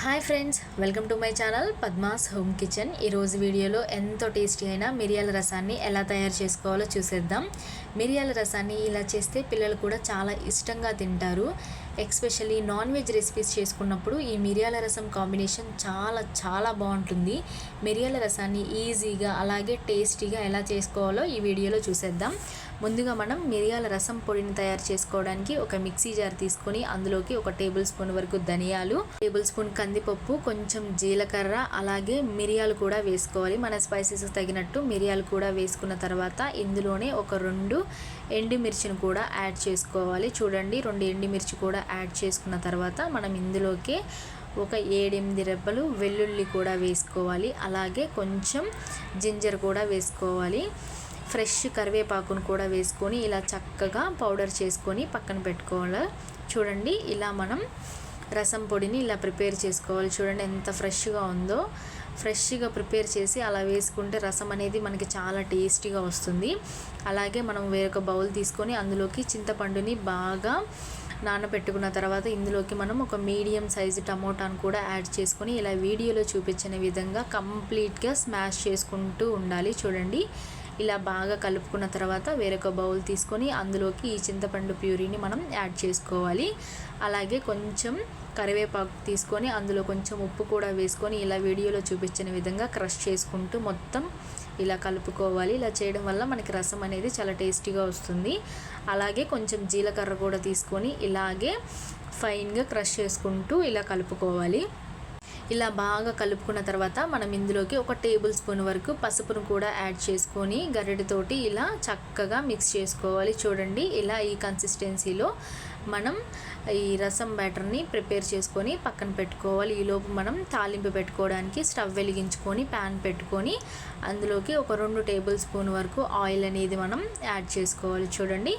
Hi friends, welcome to my channel Padma's home kitchen. ఈరోజు వీడియోలో ఎంతో టేస్టీ అయిన మిరియాల రసాన్ని ఎలా తయారు చేసుకోవాలో చూసేద్దాం. మిరియాల రసాన్ని ఇలా చేస్తే పిల్లలు కూడా చాలా ఇష్టంగా తింటారు. ఎస్పెషల్లీ నాన్ వెజ్ రెసిపీస్ చేసుకున్నప్పుడు ఈ మిరియాల రసం కాంబినేషన్ చాలా బాగుంటుంది. మిరియాల రసాన్ని ఈజీగా అలాగే టేస్టీగా ఎలా చేసుకోవాలో ఈ వీడియోలో చూసేద్దాం. ముందుగా మనం మిరియాల రసం పొడిని తయారు చేసుకోవడానికి ఒక మిక్సీ జార్ తీసుకొని అందులోకి 1 టేబుల్ స్పూన్ వరకు ధనియాలు, టేబుల్ స్పూన్ కందిపప్పు, కొంచెం జీలకర్ర, అలాగే మిరియాలు కూడా వేసుకోవాలి. మన స్పైసెస్ తగినట్టు మిరియాలు కూడా వేసుకున్న తర్వాత ఇందులోనే ఒక 2 ఎండుమిర్చిని కూడా యాడ్ చేసుకోవాలి. చూడండి, 2 ఎండుమిర్చి కూడా యాడ్ చేసుకున్న తర్వాత మనం ఇందులోకి ఒక 7-8 రెబ్బలు వెల్లుల్లి కూడా వేసుకోవాలి. అలాగే కొంచెం జింజర్ కూడా వేసుకోవాలి. ఫ్రెష్ కరివేపాకును కూడా వేసుకొని ఇలా చక్కగా పౌడర్ చేసుకొని పక్కన పెట్టుకోవాలి. చూడండి, ఇలా మనం రసం పొడిని ఇలా ప్రిపేర్ చేసుకోవాలి. చూడండి ఎంత ఫ్రెష్గా ఉందో. ఫ్రెష్గా ప్రిపేర్ చేసి అలా వేసుకుంటే రసం అనేది మనకి చాలా టేస్టీగా వస్తుంది. అలాగే మనం వేరొక బౌల్ తీసుకొని అందులోకి చింతపండుని బాగా నానబెట్టుకున్న తర్వాత ఇందులోకి మనం ఒక మీడియం సైజు టమోటాను కూడా యాడ్ చేసుకొని ఇలా వీడియోలో చూపించిన విధంగా కంప్లీట్గా స్మాష్ చేసుకుంటూ ఉండాలి. చూడండి, ఇలా బాగా కలుపుకున్న తర్వాత వేరొక బౌల్ తీసుకొని అందులోకి ఈ చింతపండు ప్యూరీని మనం యాడ్ చేసుకోవాలి. అలాగే కొంచెం కరివేపాకు తీసుకొని అందులో కొంచెం ఉప్పు కూడా వేసుకొని ఇలా వీడియోలో చూపించిన విధంగా క్రష్ చేసుకుంటూ మొత్తం ఇలా కలుపుకోవాలి. ఇలా చేయడం వల్ల మనకి రసం అనేది చాలా టేస్టీగా వస్తుంది. అలాగే కొంచెం జీలకర్ర కూడా తీసుకొని ఇలాగే ఫైన్గా క్రష్ చేసుకుంటూ ఇలా కలుపుకోవాలి. ఇలా బాగా కలుపుకున్న తర్వాత మనం ఇందులోకి 1 టేబుల్ స్పూన్ వరకు పసుపును కూడా యాడ్ చేసుకొని గరిటెతోటి ఇలా చక్కగా మిక్స్ చేసుకోవాలి. చూడండి, ఇలా ఈ కన్సిస్టెన్సీలో మనం ఈ రసం బ్యాటర్ని ప్రిపేర్ చేసుకొని పక్కన పెట్టుకోవాలి. ఈలోపు మనం తాలింపు పెట్టుకోవడానికి స్టవ్ వెలిగించుకొని ప్యాన్ పెట్టుకొని అందులోకి ఒక 2 టేబుల్ స్పూన్ వరకు ఆయిల్ అనేది మనం యాడ్ చేసుకోవాలి. చూడండి,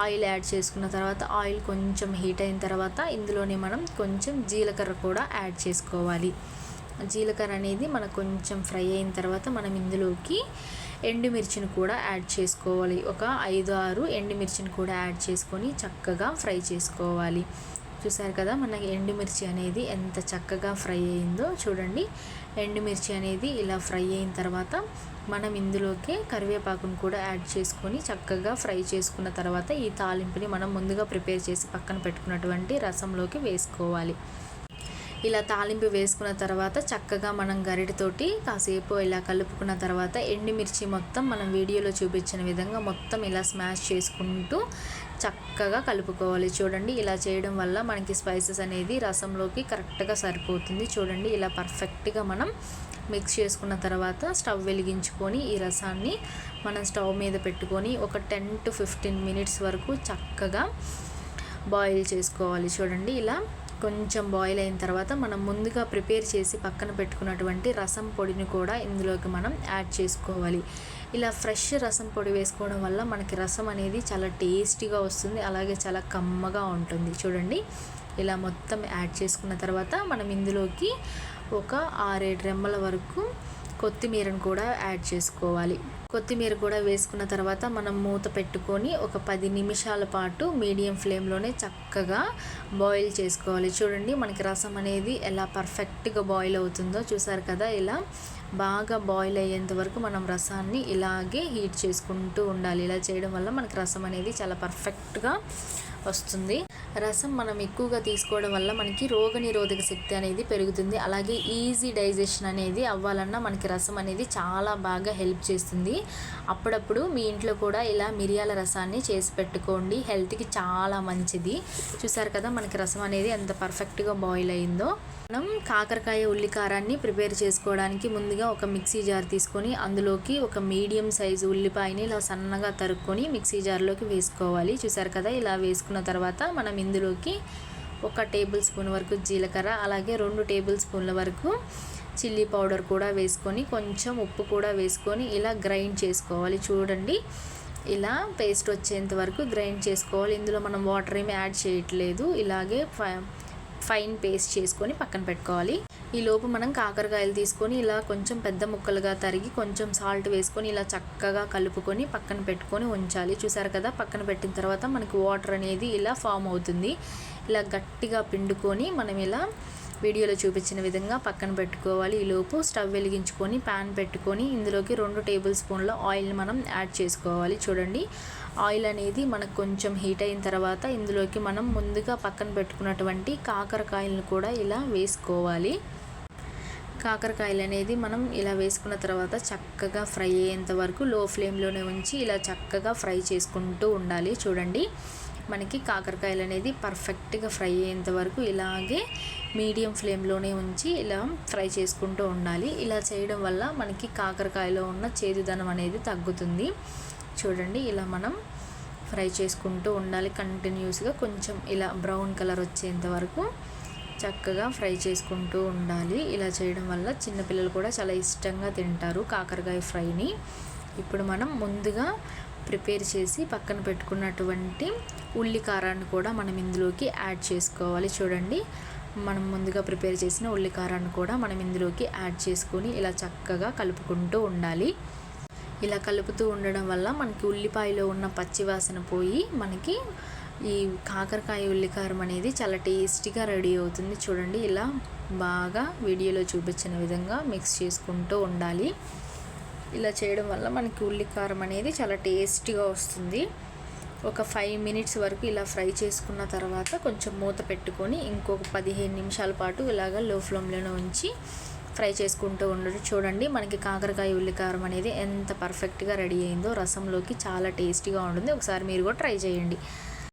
ఆయిల్ యాడ్ చేసుకున్న తర్వాత ఆయిల్ కొంచెం హీట్ అయిన తర్వాత ఇందులోనే మనం కొంచెం జీలకర్ర కూడా యాడ్ చేసుకోవాలి. జీలకర్ర అనేది మనకు కొంచెం ఫ్రై అయిన తర్వాత మనం ఇందులోకి ఎండుమిర్చిని కూడా యాడ్ చేసుకోవాలి. ఒక 5-6 ఎండుమిర్చిని కూడా యాడ్ చేసుకొని చక్కగా ఫ్రై చేసుకోవాలి. చూసారు కదా, మనకి ఎండుమిర్చి అనేది ఎంత చక్కగా ఫ్రై అయిందో. చూడండి, ఎండుమిర్చి అనేది ఇలా ఫ్రై అయిన తర్వాత మనం ఇందులోకి కరివేపాకును కూడా యాడ్ చేసుకొని చక్కగా ఫ్రై చేసుకున్న తర్వాత ఈ తాలింపుని మనం ముందుగా ప్రిపేర్ చేసి పక్కన పెట్టుకున్నటువంటి రసంలోకి వేసుకోవాలి. ఇలా తాలింపు వేసుకున్న తర్వాత చక్కగా మనం గరిటెతోటి కాసేపు ఇలా కలుపుకున్న తర్వాత ఎండుమిర్చి మొత్తం మనం వీడియోలో చూపించిన విధంగా మొత్తం ఇలా స్మాష్ చేసుకుంటూ చక్కగా కలుపుకోవాలి. చూడండి, ఇలా చేయడం వల్ల మనకి స్పైసెస్ అనేది రసంలోకి కరెక్ట్గా సరిపోతుంది. చూడండి, ఇలా పర్ఫెక్ట్గా మనం మిక్స్ చేసుకున్న తర్వాత స్టవ్ వెలిగించుకొని ఈ రసాన్ని మనం స్టవ్ మీద పెట్టుకొని ఒక 10 to 15 మినిట్స్ వరకు చక్కగా బాయిల్ చేసుకోవాలి. చూడండి, ఇలా కొంచెం బాయిల్ అయిన తర్వాత మనం ముందుగా ప్రిపేర్ చేసి పక్కన పెట్టుకున్నటువంటి రసం పొడిని కూడా ఇందులోకి మనం యాడ్ చేసుకోవాలి. ఇలా ఫ్రెష్ రసం పొడి వేసుకోవడం వల్ల మనకి రసం అనేది చాలా టేస్టీగా వస్తుంది. అలాగే చాలా కమ్మగా ఉంటుంది. చూడండి, ఇలా మొత్తం యాడ్ చేసుకున్న తర్వాత మనం ఇందులోకి ఒక 6-7 రెమ్మల వరకు కొత్తిమీరను కూడా యాడ్ చేసుకోవాలి. కొత్తిమీర కూడా వేసుకున్న తర్వాత మనం మూత పెట్టుకొని ఒక 10 నిమిషాల పాటు మీడియం ఫ్లేమ్లోనే చక్కగా బాయిల్ చేసుకోవాలి. చూడండి, మనకి రసం అనేది ఎలా పర్ఫెక్ట్గా బాయిల్ అవుతుందో చూసారు కదా. ఇలా బాగా బాయిల్ అయ్యేంత వరకు మనం రసాన్ని ఇలాగే హీట్ చేసుకుంటూ ఉండాలి. ఇలా చేయడం వల్ల మనకి రసం అనేది చాలా పర్ఫెక్ట్గా వస్తుంది. రసం మనం ఎక్కువగా తీసుకోవడం వల్ల మనకి రోగనిరోధక శక్తి అనేది పెరుగుతుంది. అలాగే ఈజీ డైజెషన్ అనేది అవ్వాలన్నా మనకి రసం అనేది చాలా బాగా హెల్ప్ చేస్తుంది. అప్పుడప్పుడు మీ ఇంట్లో కూడా ఇలా మిరియాల రసాన్ని చేసి పెట్టుకోండి, హెల్త్కి చాలా మంచిది. చూసారు కదా, మనకి రసం అనేది ఎంత పర్ఫెక్ట్గా బాయిల్ అయిందో. మనం కాకరకాయ ఉల్లికారాన్ని ప్రిపేర్ చేసుకోవడానికి ముందుగా ఒక మిక్సీ జార్ తీసుకొని అందులోకి ఒక మీడియం సైజు ఉల్లిపాయని ఇలా సన్నగా తరుక్కొని మిక్సీ జార్లోకి వేసుకోవాలి. చూసారు కదా, ఇలా వేసుకున్న తర్వాత మనం ఇందులోకి 1 టేబుల్ స్పూన్ వరకు జీలకర్ర, అలాగే 2 టేబుల్ స్పూన్ల వరకు చిల్లీ పౌడర్ కూడా వేసుకొని కొంచెం ఉప్పు కూడా వేసుకొని ఇలా గ్రైండ్ చేసుకోవాలి. చూడండి, ఇలా పేస్ట్ వచ్చేంత వరకు గ్రైండ్ చేసుకోవాలి. ఇందులో మనం వాటర్ ఏమి యాడ్ చేయట్లేదు. ఇలాగే ఫైన్ పేస్ట్ చేసుకొని పక్కన పెట్టుకోవాలి. ఈ లోపు మనం కాకరకాయలు తీసుకొని ఇలా కొంచెం పెద్ద ముక్కలుగా తరిగి కొంచెం సాల్ట్ వేసుకొని ఇలా చక్కగా కలుపుకొని పక్కన పెట్టుకొని ఉంచాలి. చూసారు కదా, పక్కన పెట్టిన తర్వాత మనకి వాటర్ అనేది ఇలా ఫామ్ అవుతుంది. ఇలా గట్టిగా పిండుకొని మనం ఇలా వీడియోలో చూపించిన విధంగా పక్కన పెట్టుకోవాలి. ఈలోపు స్టవ్ వెలిగించుకొని ప్యాన్ పెట్టుకొని ఇందులోకి 2 టేబుల్ స్పూన్ల ఆయిల్ని మనం యాడ్ చేసుకోవాలి. చూడండి, ఆయిల్ అనేది మనకు కొంచెం హీట్ అయిన తర్వాత ఇందులోకి మనం ముందుగా పక్కన పెట్టుకున్నటువంటి కాకరకాయలను కూడా ఇలా వేసుకోవాలి. కాకరకాయలు అనేది మనం ఇలా వేసుకున్న తర్వాత చక్కగా ఫ్రై అయ్యేంత వరకు లో ఫ్లేమ్లోనే ఉంచి ఇలా చక్కగా ఫ్రై చేసుకుంటూ ఉండాలి. చూడండి, మనకి కాకరకాయలు అనేది పర్ఫెక్ట్గా ఫ్రై అయ్యేంత వరకు ఇలాగే మీడియం ఫ్లేమ్లోనే ఉంచి ఇలా ఫ్రై చేసుకుంటూ ఉండాలి. ఇలా చేయడం వల్ల మనకి కాకరకాయలో ఉన్న చేదుదనం అనేది తగ్గుతుంది. చూడండి, ఇలా మనం ఫ్రై చేసుకుంటూ ఉండాలి కంటిన్యూస్గా. కొంచెం ఇలా బ్రౌన్ కలర్ వచ్చేంత వరకు చక్కగా ఫ్రై చేసుకుంటూ ఉండాలి. ఇలా చేయడం వల్ల చిన్నపిల్లలు కూడా చాలా ఇష్టంగా తింటారు కాకరకాయ ఫ్రైని. ఇప్పుడు మనం ముందుగా ప్రిపేర్ చేసి పక్కన పెట్టుకున్నటువంటి ఉల్లి కారాన్ని కూడా మనం ఇందులోకి యాడ్ చేసుకోవాలి. చూడండి, మనం ముందుగా ప్రిపేర్ చేసిన ఉల్లి కారాన్ని కూడా మనం ఇందులోకి యాడ్ చేసుకొని ఇలా చక్కగా కలుపుకుంటూ ఉండాలి. ఇలా కలుపుతూ ఉండడం వల్ల మనకి ఉల్లిపాయలో ఉన్న పచ్చి వాసన పోయి మనకి ఈ కాకరకాయ ఉల్లికారం అనేది చాలా టేస్టీగా రెడీ అవుతుంది. చూడండి, ఇలా బాగా వీడియోలో చూపించిన విధంగా మిక్స్ చేసుకుంటూ ఉండాలి. ఇలా చేయడం వల్ల మనకి ఉల్లికారం అనేది చాలా టేస్టీగా వస్తుంది. ఒక 5 మినిట్స్ వరకు ఇలా ఫ్రై చేసుకున్న తర్వాత కొంచెం మూత పెట్టుకొని ఇంకొక 15 నిమిషాల పాటు ఇలాగ లో ఫ్లేమ్లోనే ఉంచి ఫ్రై చేసుకుంటూ ఉండదు. చూడండి, మనకి కాకరకాయ ఉల్లికారం అనేది ఎంత పర్ఫెక్ట్గా రెడీ అయిందో. రసంలోకి చాలా టేస్టీగా ఉంటుంది. ఒకసారి మీరు కూడా ట్రై చేయండి.